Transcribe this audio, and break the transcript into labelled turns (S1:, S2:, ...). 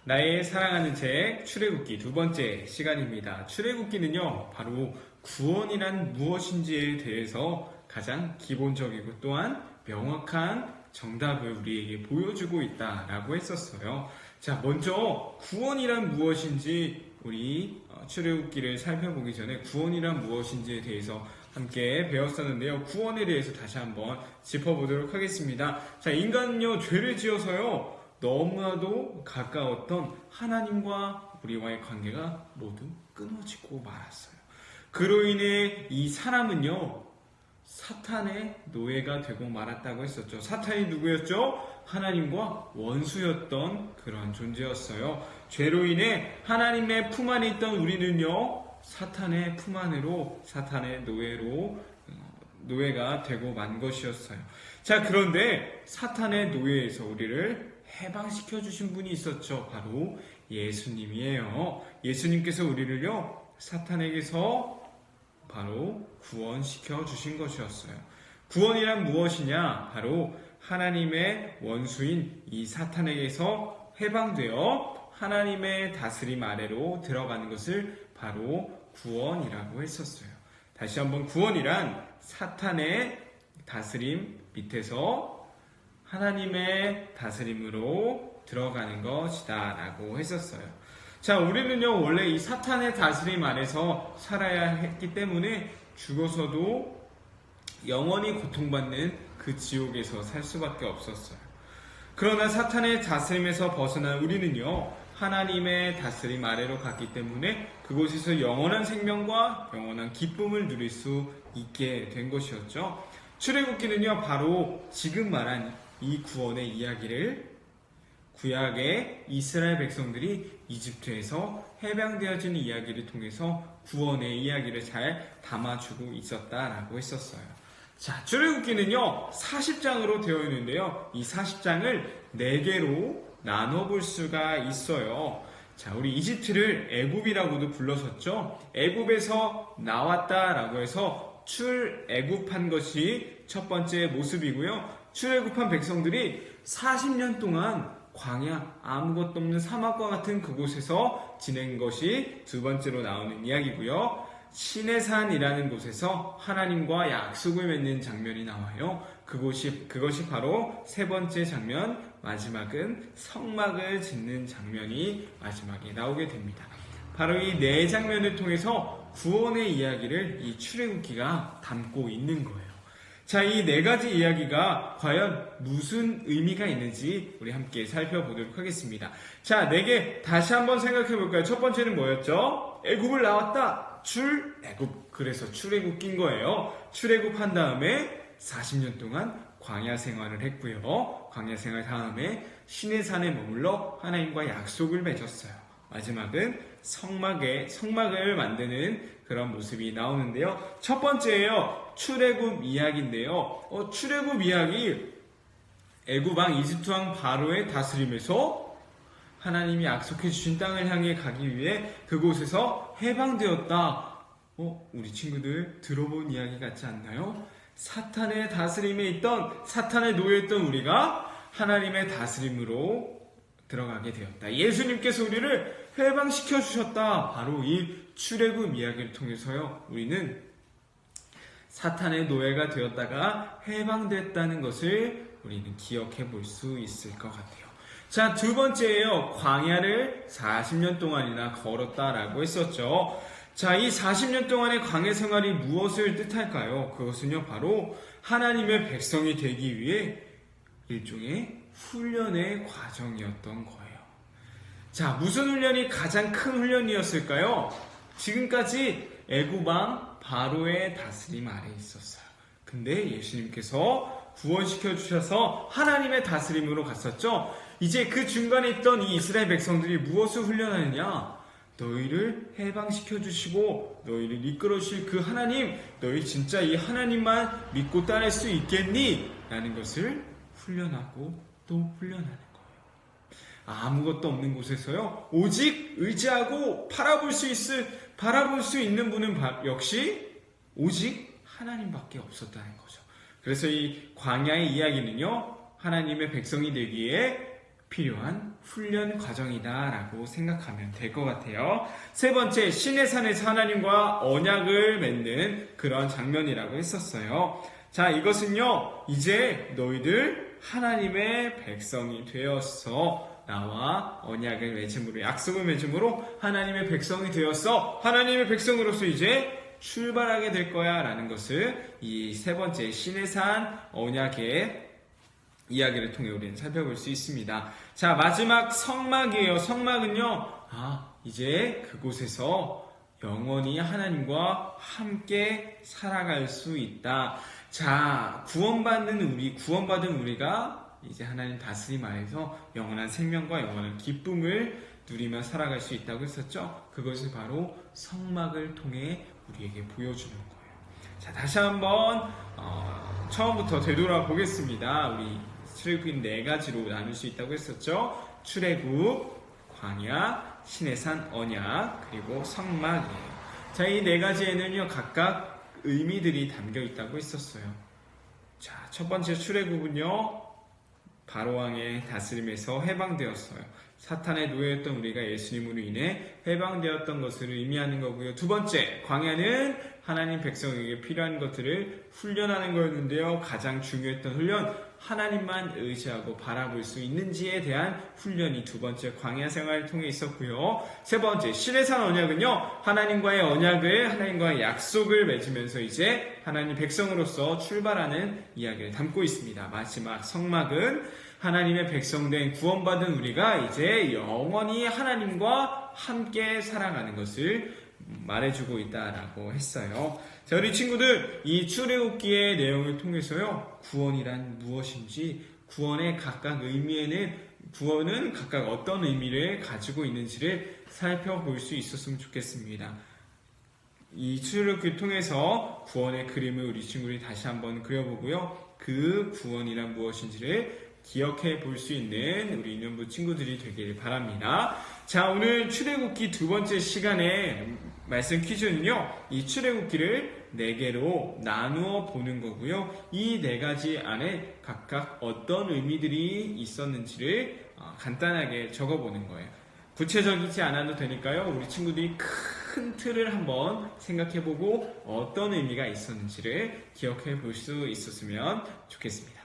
S1: 나의 사랑하는 책 출애굽기 두 번째 시간입니다. 출애굽기는요, 바로 구원이란 무엇인지에 대해서 가장 기본적이고 또한 명확한 정답을 우리에게 보여주고 있다라고 했었어요. 자, 먼저 구원이란 무엇인지 우리 출애굽기를 살펴보기 전에 구원이란 무엇인지에 대해서 함께 배웠었는데요. 구원에 대해서 다시 한번 짚어보도록 하겠습니다. 자, 인간은요, 죄를 지어서요, 너무나도 가까웠던 하나님과 우리와의 관계가 모두 끊어지고 말았어요. 그로 인해 이 사람은요, 사탄의 노예가 되고 말았다고 했었죠. 사탄이 누구였죠? 하나님과 원수였던 그러한 존재였어요. 죄로 인해 하나님의 품 안에 있던 우리는요, 사탄의 품 안으로, 사탄의 노예가 되고 만 것이었어요. 자, 그런데 사탄의 노예에서 우리를 해방시켜 주신 분이 있었죠. 바로 예수님이에요. 예수님께서 우리를요, 사탄에게서 바로 구원시켜 주신 것이었어요. 구원이란 무엇이냐? 바로 하나님의 원수인 이 사탄에게서 해방되어 하나님의 다스림 아래로 들어가는 것을 바로 구원이라고 했었어요. 다시 한번, 구원이란 사탄의 다스림 밑에서 하나님의 다스림으로 들어가는 것이다 라고 했었어요. 자, 우리는요, 원래 이 사탄의 다스림 안에서 살아야 했기 때문에 죽어서도 영원히 고통받는 그 지옥에서 살 수밖에 없었어요. 그러나 사탄의 다스림에서 벗어난 우리는요, 하나님의 다스림 아래로 갔기 때문에 그곳에서 영원한 생명과 영원한 기쁨을 누릴 수 있게 된 것이었죠. 출애굽기는요, 바로 지금 말한 이 구원의 이야기를 구약의 이스라엘 백성들이 이집트에서 해방되어지는 이야기를 통해서 구원의 이야기를 잘 담아주고 있었다라고 했었어요. 자, 출애굽기는요, 40장으로 되어 있는데요, 이 40장을 4개로 나눠볼 수가 있어요. 자, 우리 이집트를 애굽이라고도 불렀었죠. 애굽에서 나왔다라고 해서 출애굽한 것이 첫 번째 모습이고요. 출애굽한 백성들이 40년 동안 광야, 아무것도 없는 사막과 같은 그곳에서 지낸 것이 두 번째로 나오는 이야기고요. 시내산이라는 곳에서 하나님과 약속을 맺는 장면이 나와요. 그것이 바로 세 번째 장면, 마지막은 성막을 짓는 장면이 마지막에 나오게 됩니다. 바로 이 네 장면을 통해서 구원의 이야기를 이 출애굽기가 담고 있는 거예요. 자, 이 네 가지 이야기가 과연 무슨 의미가 있는지 우리 함께 살펴보도록 하겠습니다. 자, 4개 다시 한번 생각해 볼까요? 첫 번째는 뭐였죠? 애굽을 나왔다. 출애굽. 그래서 출애굽인 거예요. 출애굽한 다음에 40년 동안 광야 생활을 했고요. 광야 생활 다음에 시내산에 머물러 하나님과 약속을 맺었어요. 마지막은 성막을 만드는 그런 모습이 나오는데요. 첫 번째예요. 출애굽 이야기인데요. 출애굽 이야기, 애굽왕 이집트왕 바로의 다스림에서 하나님이 약속해 주신 땅을 향해 가기 위해 그곳에서 해방되었다. 우리 친구들 들어본 이야기 같지 않나요? 사탄의 다스림에 있던, 사탄의 노예였던 우리가 하나님의 다스림으로 들어가게 되었다. 예수님께서 우리를 해방시켜 주셨다. 바로 이 출애굽 이야기를 통해서요, 우리는 사탄의 노예가 되었다가 해방됐다는 것을 우리는 기억해 볼 수 있을 것 같아요. 자, 두 번째예요. 광야를 40년 동안이나 걸었다라고 했었죠. 자, 이 40년 동안의 광야 생활이 무엇을 뜻할까요? 그것은요, 바로 하나님의 백성이 되기 위해 일종의 훈련의 과정이었던 거예요. 자, 무슨 훈련이 가장 큰 훈련이었을까요? 지금까지 애굽왕 바로의 다스림 아래에 있었어요. 근데 예수님께서 구원시켜 주셔서 하나님의 다스림으로 갔었죠. 이제 그 중간에 있던 이 이스라엘 백성들이 무엇을 훈련하느냐? 너희를 해방시켜 주시고 너희를 이끌어 주실 그 하나님, 너희 진짜 이 하나님만 믿고 따를 수 있겠니? 라는 것을 훈련하고 또 훈련하는 거예요. 아무것도 없는 곳에서요, 오직 의지하고 바라볼 수 있는 분은 역시 오직 하나님밖에 없었다는 거죠. 그래서 이 광야의 이야기는요, 하나님의 백성이 되기에 필요한 훈련 과정이다라고 생각하면 될 것 같아요. 세 번째, 신의 산에서 하나님과 언약을 맺는 그런 장면이라고 했었어요. 자, 이것은요, 이제 너희들 하나님의 백성이 되었어. 나와 언약을 맺음으로, 약속을 맺음으로 하나님의 백성이 되었어. 하나님의 백성으로서 이제 출발하게 될 거야 라는 것을 이 세 번째 신의 산 언약의 이야기를 통해 우리는 살펴볼 수 있습니다. 자, 마지막 성막이에요. 성막은요, 이제 그곳에서 영원히 하나님과 함께 살아갈 수 있다. 자, 구원받은 우리가 이제 하나님 다스림 아래서 영원한 생명과 영원한 기쁨을 누리며 살아갈 수 있다고 했었죠. 그것이 바로 성막을 통해 우리에게 보여주는 거예요. 자, 다시 한번 처음부터 되돌아보겠습니다. 우리 출애굽인 네 가지로 나눌 수 있다고 했었죠. 출애굽, 광야, 신의 산 언약, 그리고 성막이에요. 자, 이 네 가지에는요, 각각 의미들이 담겨 있다고 했었어요. 자, 첫 번째 출애굽은요, 바로왕의 다스림에서 해방되었어요. 사탄의 노예였던 우리가 예수님으로 인해 해방되었던 것을 의미하는 거고요. 두 번째, 광야는 하나님 백성에게 필요한 것들을 훈련하는 거였는데요. 가장 중요했던 훈련, 하나님만 의지하고 바라볼 수 있는지에 대한 훈련이 두 번째 광야 생활을 통해 있었고요. 세 번째, 신의 산 언약은요, 하나님과의 약속을 맺으면서 이제 하나님 백성으로서 출발하는 이야기를 담고 있습니다. 마지막 성막은 하나님의 백성된 구원받은 우리가 이제 영원히 하나님과 함께 살아가는 것을 말해주고 있다라고 했어요. 자, 우리 친구들, 이 출애굽기의 내용을 통해서요, 구원이란 무엇인지, 구원의 각각 구원은 각각 어떤 의미를 가지고 있는지를 살펴볼 수 있었으면 좋겠습니다. 이 출애굽기를 통해서 구원의 그림을 우리 친구들이 다시 한번 그려보고요, 그 구원이란 무엇인지를 기억해 볼 수 있는 우리 유년부 친구들이 되길 바랍니다. 자, 오늘 출애굽기 두 번째 시간에 말씀 퀴즈는요, 이 출애굽기를 4개로 나누어 보는 거고요. 이 4가지 안에 각각 어떤 의미들이 있었는지를 간단하게 적어보는 거예요. 구체적이지 않아도 되니까요, 우리 친구들이 큰 틀을 한번 생각해보고 어떤 의미가 있었는지를 기억해 볼 수 있었으면 좋겠습니다.